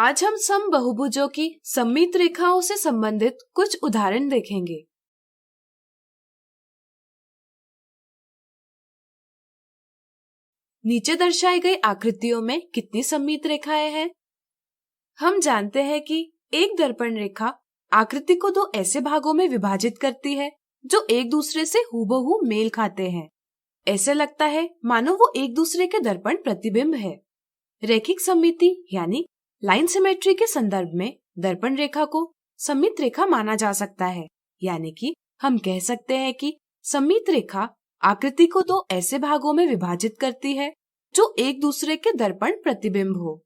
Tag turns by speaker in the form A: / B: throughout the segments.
A: आज हम समबहुभुजों की सममित रेखाओं से संबंधित कुछ उदाहरण देखेंगे। नीचे दर्शाई गई आकृतियों में कितनी सममित रेखाएं हैं? हम जानते हैं कि एक दर्पण रेखा आकृति को दो ऐसे भागों में विभाजित करती है जो एक दूसरे से हूबहू मेल खाते हैं। ऐसे लगता है मानो वो एक दूसरे के दर्पण प्रतिबिंब है। रैखिक सममिति यानी लाइन सिमेट्री के संदर्भ में दर्पण रेखा को सममित रेखा माना जा सकता है, यानी कि हम कह सकते हैं कि सममित रेखा आकृति को दो ऐसे भागों में विभाजित करती है जो एक दूसरे के दर्पण प्रतिबिंब हो।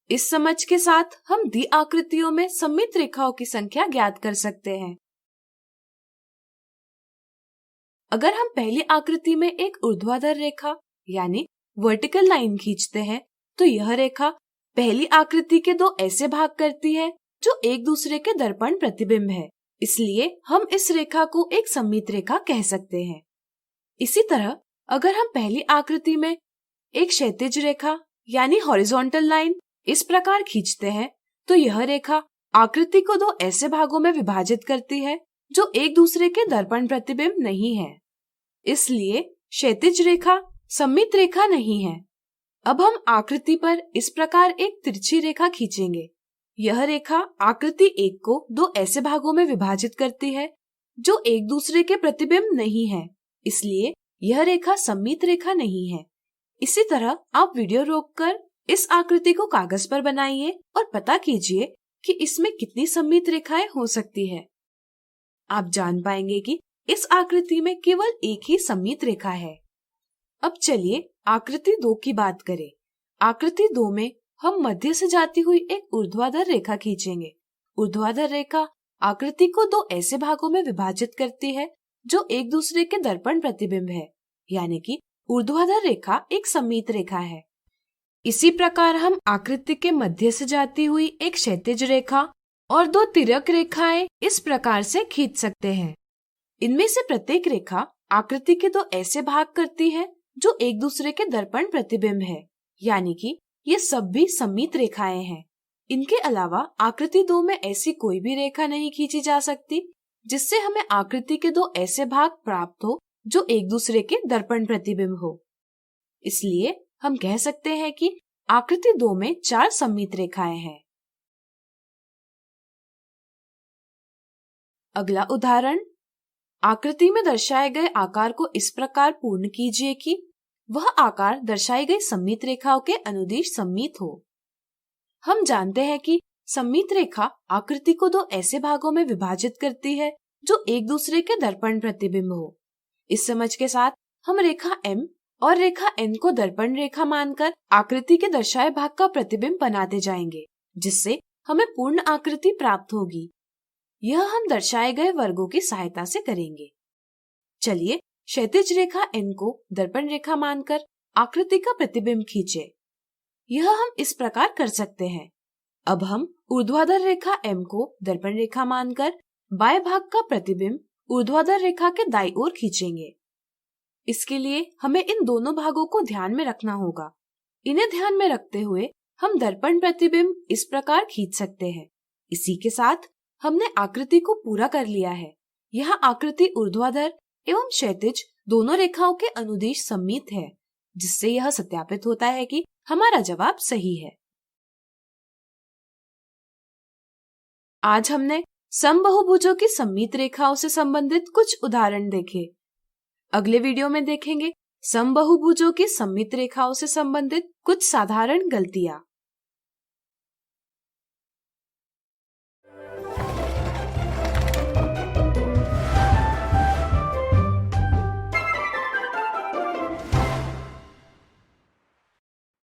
A: इस समझ के साथ हम दी आकृतियों में सममित रेखाओं की संख्या ज्ञात कर सकते हैं। अगर हम पहली आकृति में एक ऊर्ध्वाधर रेखा यानी वर्टिकल लाइन खींचते हैं तो यह रेखा पहली आकृति के दो ऐसे भाग करती है जो एक दूसरे के दर्पण प्रतिबिंब है, इसलिए हम इस रेखा को एक सममित रेखा कह सकते हैं। इसी तरह अगर हम पहली आकृति में एक क्षैतिज रेखा यानी हॉरिजॉन्टल लाइन इस प्रकार खींचते हैं तो यह रेखा आकृति को दो ऐसे भागों में विभाजित करती है जो एक दूसरे के दर्पण प्रतिबिंब नहीं है, इसलिए क्षैतिज रेखा सममित रेखा नहीं है। अब हम आकृति पर इस प्रकार एक तिरछी रेखा खींचेंगे। यह रेखा आकृति एक को दो ऐसे भागों में विभाजित करती है जो एक दूसरे के प्रतिबिंब नहीं है, इसलिए यह रेखा सममित रेखा नहीं है। इसी तरह आप वीडियो रोककर इस आकृति को कागज पर बनाइए और पता कीजिए कि इसमें कितनी सममित रेखाएं हो सकती है। आप जान पाएंगे कि इस आकृति में केवल एक ही सममित रेखा है। अब चलिए आकृति 2 की बात करें। आकृति 2 में हम मध्य से जाती हुई एक ऊर्ध्वाधर रेखा खींचेंगे। ऊर्ध्वाधर रेखा आकृति को दो ऐसे भागों में विभाजित करती है जो एक दूसरे के दर्पण प्रतिबिंब है, यानी कि ऊर्ध्वाधर रेखा एक सममित रेखा है। इसी प्रकार हम आकृति के मध्य से जाती हुई एक क्षैतिज रेखा और दो तिर्यक रेखाएं इस प्रकार से खींच सकते हैं। इनमें से प्रत्येक रेखा आकृति के दो ऐसे भाग करती है जो एक दूसरे के दर्पण प्रतिबिंब है, यानी कि ये सब भी सममित रेखाएं हैं। इनके अलावा आकृति 2 में ऐसी कोई भी रेखा नहीं खींची जा सकती जिससे हमें आकृति के दो ऐसे भाग प्राप्त हो जो एक दूसरे के दर्पण प्रतिबिंब हो। इसलिए हम कह सकते हैं कि आकृति 2 में 4 सममित रेखाएं हैं। अगला उदाहरण, आकृति में दर्शाए गए आकार को इस प्रकार पूर्ण कीजिए कि वह आकार दर्शाई गई सममित रेखाओं के अनुदिश सममित हो। हम जानते हैं कि सममित रेखा आकृति को दो ऐसे भागों में विभाजित करती है जो एक दूसरे के दर्पण प्रतिबिंब हो। इस समझ के साथ हम रेखा M और रेखा N को दर्पण रेखा मानकर आकृति के दर्शाए भाग का प्रतिबिंब बनाते जाएंगे, जिससे हमें पूर्ण आकृति प्राप्त होगी। यह हम दर्शाए गए वर्गों की सहायता से करेंगे। चलिए क्षैतिज रेखा N को दर्पण रेखा मानकर आकृति का प्रतिबिंब खींचे। यह हम इस प्रकार कर सकते हैं। अब हम ऊर्ध्वाधर रेखा M को दर्पण रेखा मानकर बाएं भाग का प्रतिबिंब ऊर्ध्वाधर रेखा के दाईं ओर खींचेंगे। इसके लिए हमें इन दोनों भागों को ध्यान में रखना होगा। इन्हें ध्यान में रखते हुए हम दर्पण प्रतिबिंब इस प्रकार खींच सकते हैं। इसी के साथ हमने आकृति को पूरा कर लिया है। यहाँ आकृति ऊर्ध्वाधर एवं क्षैतिज दोनों रेखाओं के अनुदिश सममित है, जिससे यह सत्यापित होता है कि हमारा जवाब सही है। आज हमने समबहुभुजों की सममित रेखाओं से संबंधित कुछ उदाहरण देखे। अगले वीडियो में देखेंगे समबहुभुजों की सममित रेखाओं से संबंधित कुछ साधारण गलतियां।